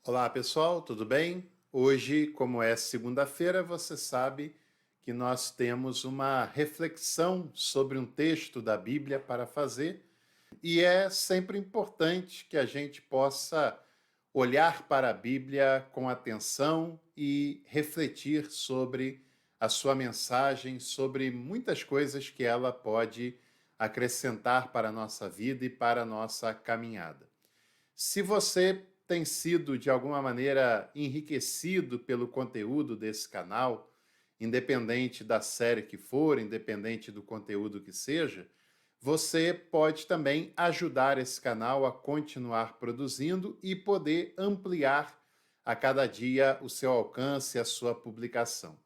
Olá pessoal, tudo bem? Hoje, como é segunda-feira, você sabe que nós temos uma reflexão sobre um texto da Bíblia para fazer e é sempre importante que a gente possa olhar para a Bíblia com atenção e refletir sobre a sua mensagem, sobre muitas coisas que ela pode acrescentar para a nossa vida e para a nossa caminhada. Se você tem sido de alguma maneira enriquecido pelo conteúdo desse canal, independente da série que for, independente do conteúdo que seja, você pode também ajudar esse canal a continuar produzindo e poder ampliar a cada dia o seu alcance, a sua publicação.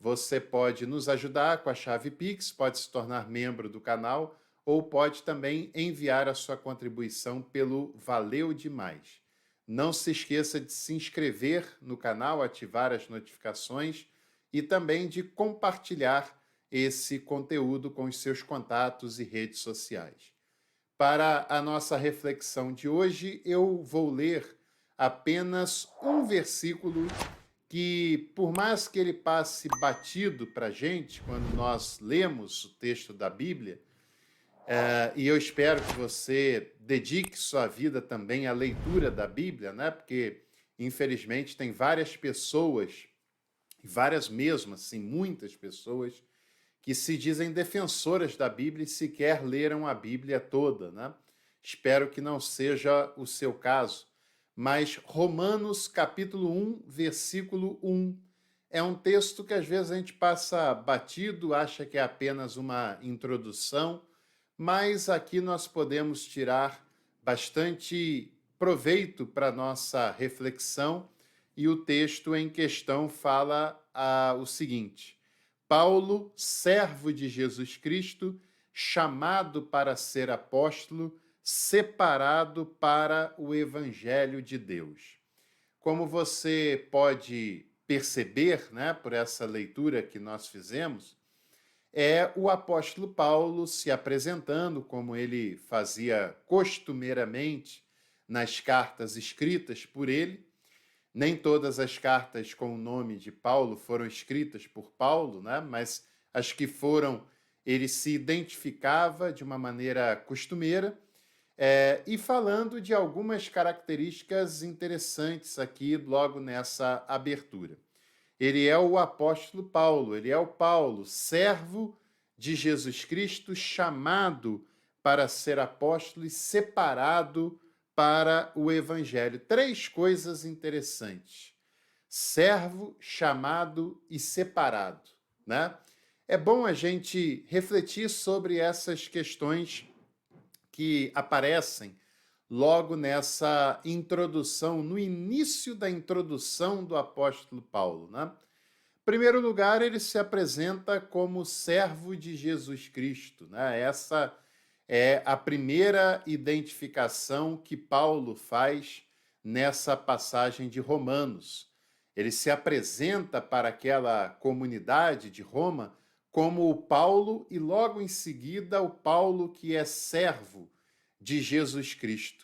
Você pode nos ajudar com a chave Pix, pode se tornar membro do canal ou pode também enviar a sua contribuição pelo Valeu Demais. Não se esqueça de se inscrever no canal, ativar as notificações e também de compartilhar esse conteúdo com os seus contatos e redes sociais. Para a nossa reflexão de hoje, eu vou ler apenas um versículo que, por mais que ele passe batido para a gente quando nós lemos o texto da Bíblia, e eu espero que você dedique sua vida também à leitura da Bíblia, né? Porque, infelizmente, tem várias pessoas, várias mesmo, assim, muitas pessoas, que se dizem defensoras da Bíblia e sequer leram a Bíblia toda, né? Espero que não seja o seu caso. Mas Romanos capítulo 1, versículo 1, é um texto que às vezes a gente passa batido, acha que é apenas uma introdução, mas aqui nós podemos tirar bastante proveito para nossa reflexão e o texto em questão fala o seguinte: Paulo, servo de Jesus Cristo, chamado para ser apóstolo, separado para o Evangelho de Deus. Como você pode perceber, né, por essa leitura que nós fizemos, é o apóstolo Paulo se apresentando, como ele fazia costumeiramente nas cartas escritas por ele. Nem todas as cartas com o nome de Paulo foram escritas por Paulo, né? Mas as que foram, ele se identificava de uma maneira costumeira, e falando de algumas características interessantes aqui logo nessa abertura. Ele é o apóstolo Paulo, ele é o Paulo, servo de Jesus Cristo, chamado para ser apóstolo e separado para o Evangelho. Três coisas interessantes: servo, chamado e separado, né? É bom a gente refletir sobre essas questões que aparecem logo nessa introdução, no início da introdução do apóstolo Paulo, né? Em primeiro lugar, ele se apresenta como servo de Jesus Cristo, né? Essa é a primeira identificação que Paulo faz nessa passagem de Romanos. Ele se apresenta para aquela comunidade de Roma como o Paulo e logo em seguida o Paulo que é servo de Jesus Cristo.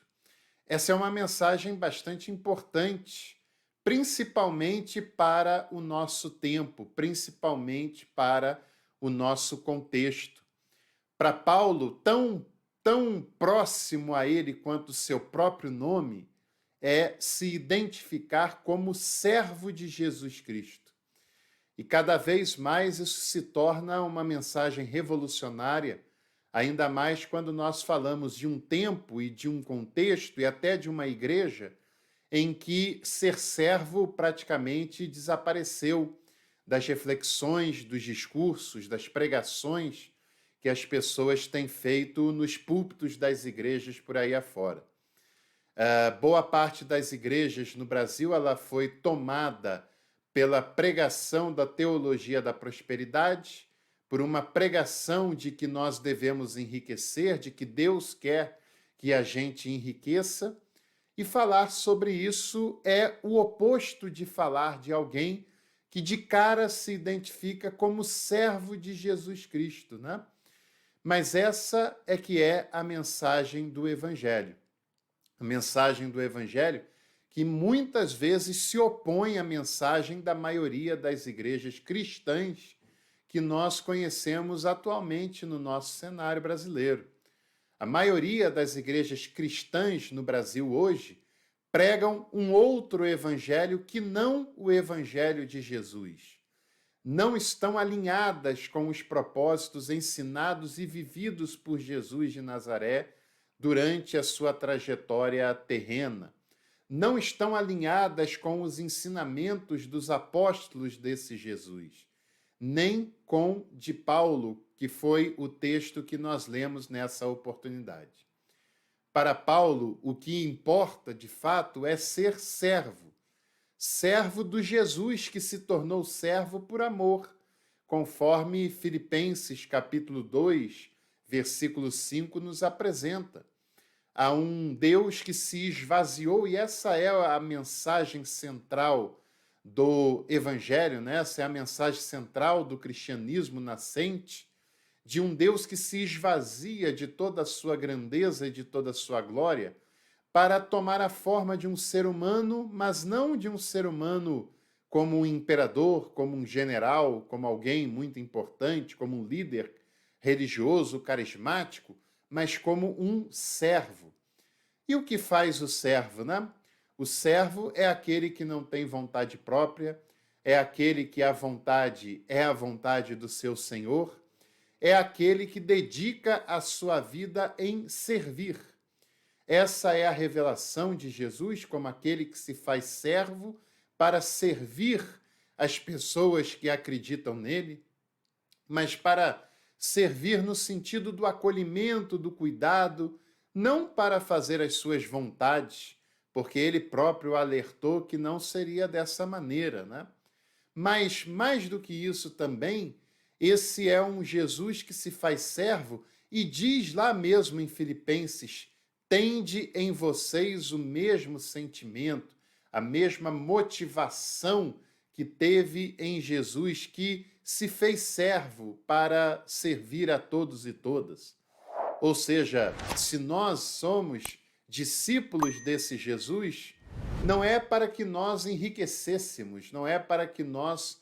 Essa é uma mensagem bastante importante, principalmente para o nosso tempo, principalmente para o nosso contexto. Para Paulo, tão próximo a ele quanto o seu próprio nome, é se identificar como servo de Jesus Cristo. E cada vez mais isso se torna uma mensagem revolucionária, ainda mais quando nós falamos de um tempo e de um contexto e até de uma igreja em que ser servo praticamente desapareceu das reflexões, dos discursos, das pregações que as pessoas têm feito nos púlpitos das igrejas por aí afora. Boa parte das igrejas no Brasil ela foi tomada pela pregação da teologia da prosperidade, por uma pregação de que nós devemos enriquecer, de que Deus quer que a gente enriqueça, e falar sobre isso é o oposto de falar de alguém que de cara se identifica como servo de Jesus Cristo, né? Mas essa é que é a mensagem do Evangelho. A mensagem do Evangelho que muitas vezes se opõe à mensagem da maioria das igrejas cristãs que nós conhecemos atualmente no nosso cenário brasileiro. A maioria das igrejas cristãs no Brasil hoje pregam um outro evangelho que não o evangelho de Jesus. Não estão alinhadas com os propósitos ensinados e vividos por Jesus de Nazaré durante a sua trajetória terrena. Não estão alinhadas com os ensinamentos dos apóstolos desse Jesus, nem com de Paulo, que foi o texto que nós lemos nessa oportunidade. Para Paulo, o que importa, de fato, é ser servo. Servo do Jesus que se tornou servo por amor, conforme Filipenses capítulo 2, versículo 5 nos apresenta. Há um Deus que se esvaziou, e essa é a mensagem central do Evangelho, né? Essa é a mensagem central do cristianismo nascente, de um Deus que se esvazia de toda a sua grandeza e de toda a sua glória para tomar a forma de um ser humano, mas não de um ser humano como um imperador, como um general, como alguém muito importante, como um líder religioso, carismático, mas como um servo. E o que faz o servo, né? O servo é aquele que não tem vontade própria, é aquele que a vontade é a vontade do seu Senhor, é aquele que dedica a sua vida em servir. Essa é a revelação de Jesus como aquele que se faz servo para servir as pessoas que acreditam nele, mas para servir no sentido do acolhimento, do cuidado, não para fazer as suas vontades, porque ele próprio alertou que não seria dessa maneira, né? Mas, mais do que isso também, esse é um Jesus que se faz servo e diz lá mesmo em Filipenses: tende em vocês o mesmo sentimento, a mesma motivação que teve em Jesus, que se fez servo para servir a todos e todas. Ou seja, se nós somos discípulos desse Jesus, não é para que nós enriquecêssemos, não é para que nós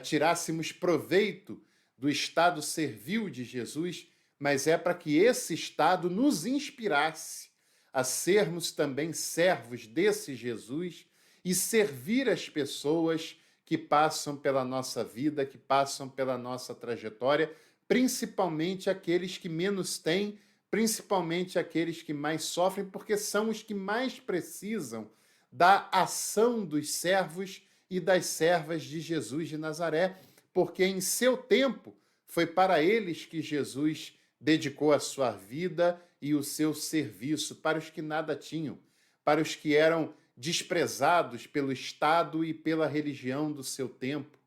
tirássemos proveito do estado servil de Jesus, mas é para que esse estado nos inspirasse a sermos também servos desse Jesus e servir as pessoas que passam pela nossa vida, que passam pela nossa trajetória, principalmente aqueles que menos têm, principalmente aqueles que mais sofrem, porque são os que mais precisam da ação dos servos e das servas de Jesus de Nazaré, porque em seu tempo foi para eles que Jesus dedicou a sua vida e o seu serviço, para os que nada tinham, para os que eram desprezados pelo Estado e pela religião do seu tempo,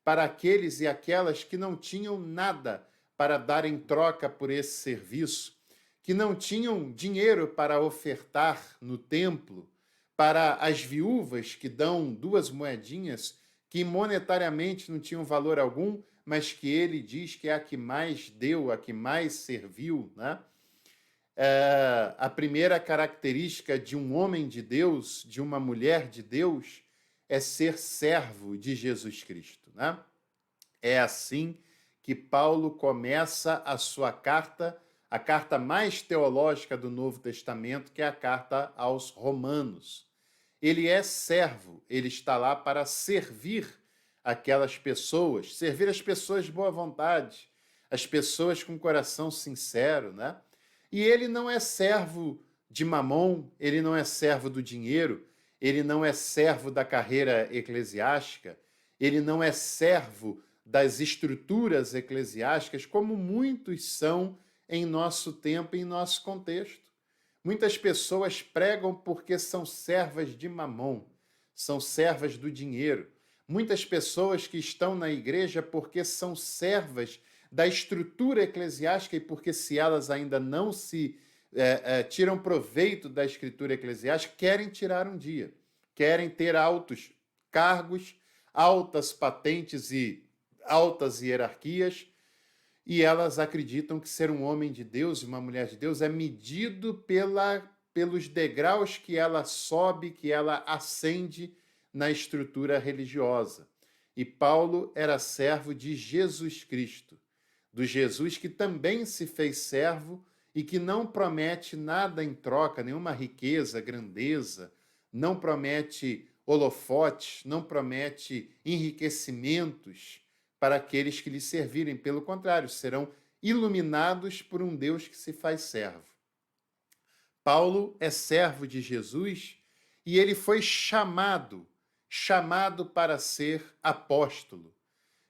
para aqueles e aquelas que não tinham nada para dar em troca por esse serviço, que não tinham dinheiro para ofertar no templo, para as viúvas que dão 2 moedinhas, que monetariamente não tinham valor algum, mas que ele diz que é a que mais deu, a que mais serviu, né? A primeira característica de um homem de Deus, de uma mulher de Deus, é ser servo de Jesus Cristo, né? É assim que Paulo começa a sua carta, a carta mais teológica do Novo Testamento, que é a carta aos Romanos. Ele é servo, ele está lá para servir aquelas pessoas, servir as pessoas de boa vontade, as pessoas com coração sincero, né? E ele não é servo de mamon, ele não é servo do dinheiro, ele não é servo da carreira eclesiástica, ele não é servo das estruturas eclesiásticas, como muitos são em nosso tempo e em nosso contexto. Muitas pessoas pregam porque são servas de mamon, são servas do dinheiro. Muitas pessoas que estão na igreja porque são servas da estrutura eclesiástica e porque se elas ainda não se tiram proveito da escritura eclesiástica, querem tirar um dia, querem ter altos cargos, altas patentes e altas hierarquias, e elas acreditam que ser um homem de Deus e uma mulher de Deus é medido pela pelos degraus que ela sobe, que ela ascende na estrutura religiosa. E Paulo era servo de Jesus Cristo, do Jesus que também se fez servo e que não promete nada em troca, nenhuma riqueza, grandeza, não promete holofotes, não promete enriquecimentos para aqueles que lhe servirem. Pelo contrário, serão iluminados por um Deus que se faz servo. Paulo é servo de Jesus e ele foi chamado para ser apóstolo,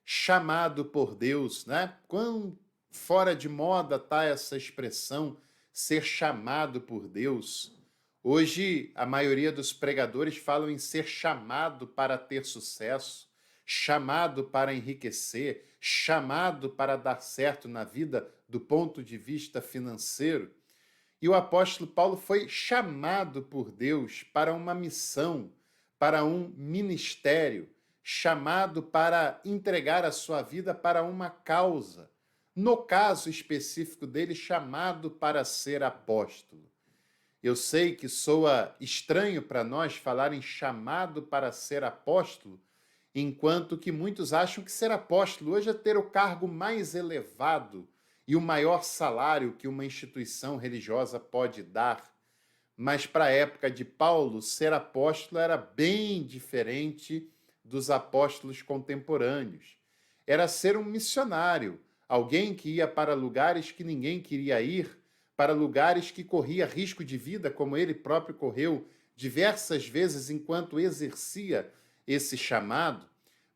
chamado por Deus, né? Quão fora de moda está essa expressão, ser chamado por Deus. Hoje, a maioria dos pregadores falam em ser chamado para ter sucesso, chamado para enriquecer, chamado para dar certo na vida do ponto de vista financeiro. E o apóstolo Paulo foi chamado por Deus para uma missão, para um ministério, chamado para entregar a sua vida para uma causa. No caso específico dele, chamado para ser apóstolo. Eu sei que soa estranho para nós falar em chamado para ser apóstolo, enquanto que muitos acham que ser apóstolo hoje é ter o cargo mais elevado e o maior salário que uma instituição religiosa pode dar. Mas para a época de Paulo, ser apóstolo era bem diferente dos apóstolos contemporâneos. Era ser um missionário, alguém que ia para lugares que ninguém queria ir, para lugares que corria risco de vida, como ele próprio correu diversas vezes enquanto exercia esse chamado,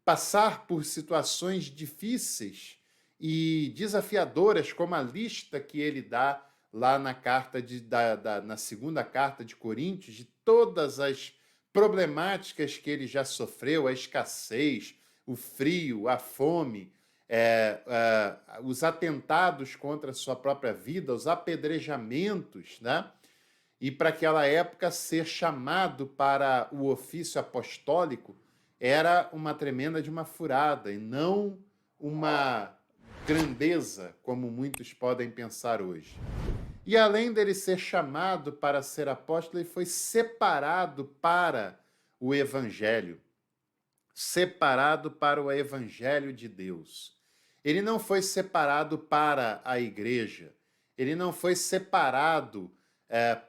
passar por situações difíceis e desafiadoras, como a lista que ele dá lá na na segunda carta de Coríntios, de todas as problemáticas que ele já sofreu, a escassez, o frio, a fome, os atentados contra a sua própria vida, os apedrejamentos, né? E para aquela época, ser chamado para o ofício apostólico era uma tremenda de uma furada, e não uma grandeza, como muitos podem pensar hoje. E além dele ser chamado para ser apóstolo, ele foi separado para o Evangelho. Separado para o Evangelho de Deus. Ele não foi separado para a igreja. Ele não foi separado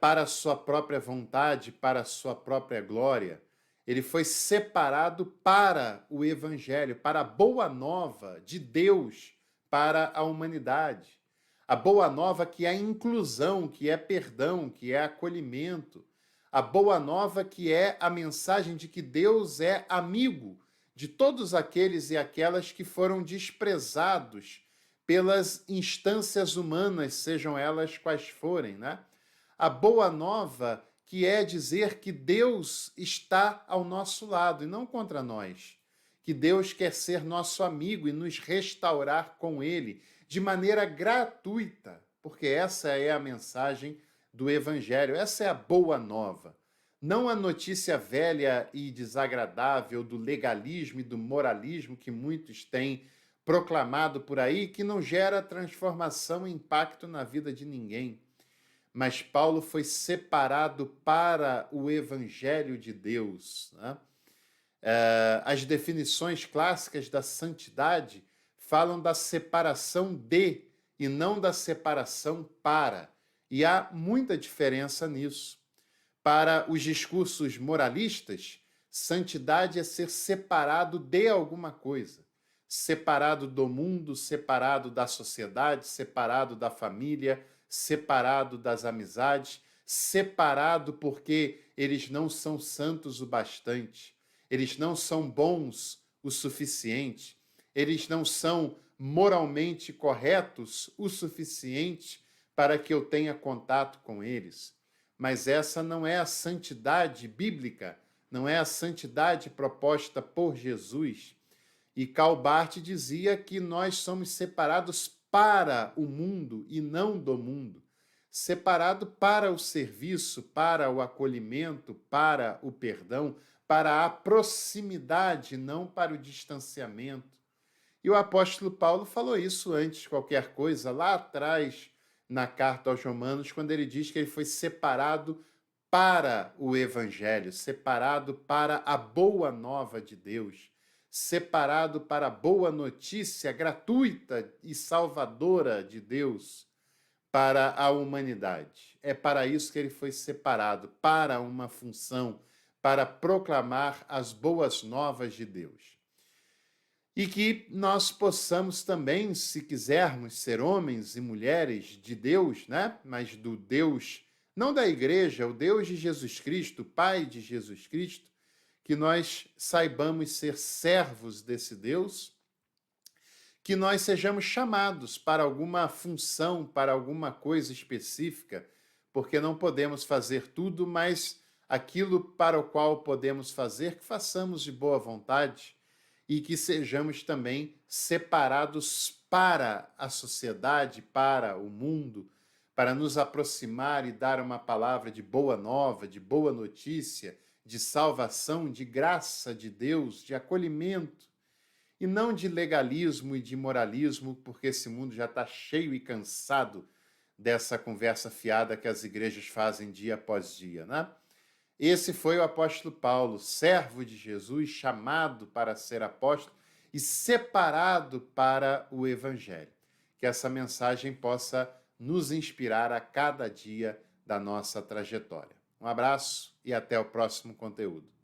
para a sua própria vontade, para a sua própria glória. Ele foi separado para o Evangelho, para a boa nova de Deus para a humanidade. A boa nova que é inclusão, que é perdão, que é acolhimento. A boa nova que é a mensagem de que Deus é amigo de todos aqueles e aquelas que foram desprezados pelas instâncias humanas, sejam elas quais forem, né? A boa nova que é dizer que Deus está ao nosso lado e não contra nós. Que Deus quer ser nosso amigo e nos restaurar com Ele de maneira gratuita, porque essa é a mensagem do Evangelho, essa é a boa nova. Não a notícia velha e desagradável do legalismo e do moralismo que muitos têm proclamado por aí, que não gera transformação e impacto na vida de ninguém. Mas Paulo foi separado para o Evangelho de Deus, né? As definições clássicas da santidade falam da separação de e não da separação para. E há muita diferença nisso. Para os discursos moralistas, santidade é ser separado de alguma coisa. Separado do mundo, separado da sociedade, separado da família, separado das amizades, separado porque eles não são santos o bastante, eles não são bons o suficiente, eles não são moralmente corretos o suficiente para que eu tenha contato com eles. Mas essa não é a santidade bíblica, não é a santidade proposta por Jesus. E Karl Barth dizia que nós somos separados para o mundo e não do mundo. Separado para o serviço, para o acolhimento, para o perdão, para a proximidade, não para o distanciamento. E o apóstolo Paulo falou isso antes de qualquer coisa, lá atrás, na carta aos Romanos, quando ele diz que ele foi separado para o Evangelho, separado para a boa nova de Deus, separado para a boa notícia gratuita e salvadora de Deus para a humanidade. É para isso que ele foi separado, para uma função, para proclamar as boas novas de Deus. E que nós possamos também, se quisermos ser homens e mulheres de Deus, né? Mas do Deus, não da igreja, o Deus de Jesus Cristo, o Pai de Jesus Cristo, que nós saibamos ser servos desse Deus, que nós sejamos chamados para alguma função, para alguma coisa específica, porque não podemos fazer tudo, mas aquilo para o qual podemos fazer, que façamos de boa vontade e que sejamos também separados para a sociedade, para o mundo, para nos aproximar e dar uma palavra de boa nova, de boa notícia, de salvação, de graça de Deus, de acolhimento, e não de legalismo e de moralismo, porque esse mundo já está cheio e cansado dessa conversa fiada que as igrejas fazem dia após dia, né? Esse foi o apóstolo Paulo, servo de Jesus, chamado para ser apóstolo e separado para o evangelho. Que essa mensagem possa nos inspirar a cada dia da nossa trajetória. Um abraço e até o próximo conteúdo.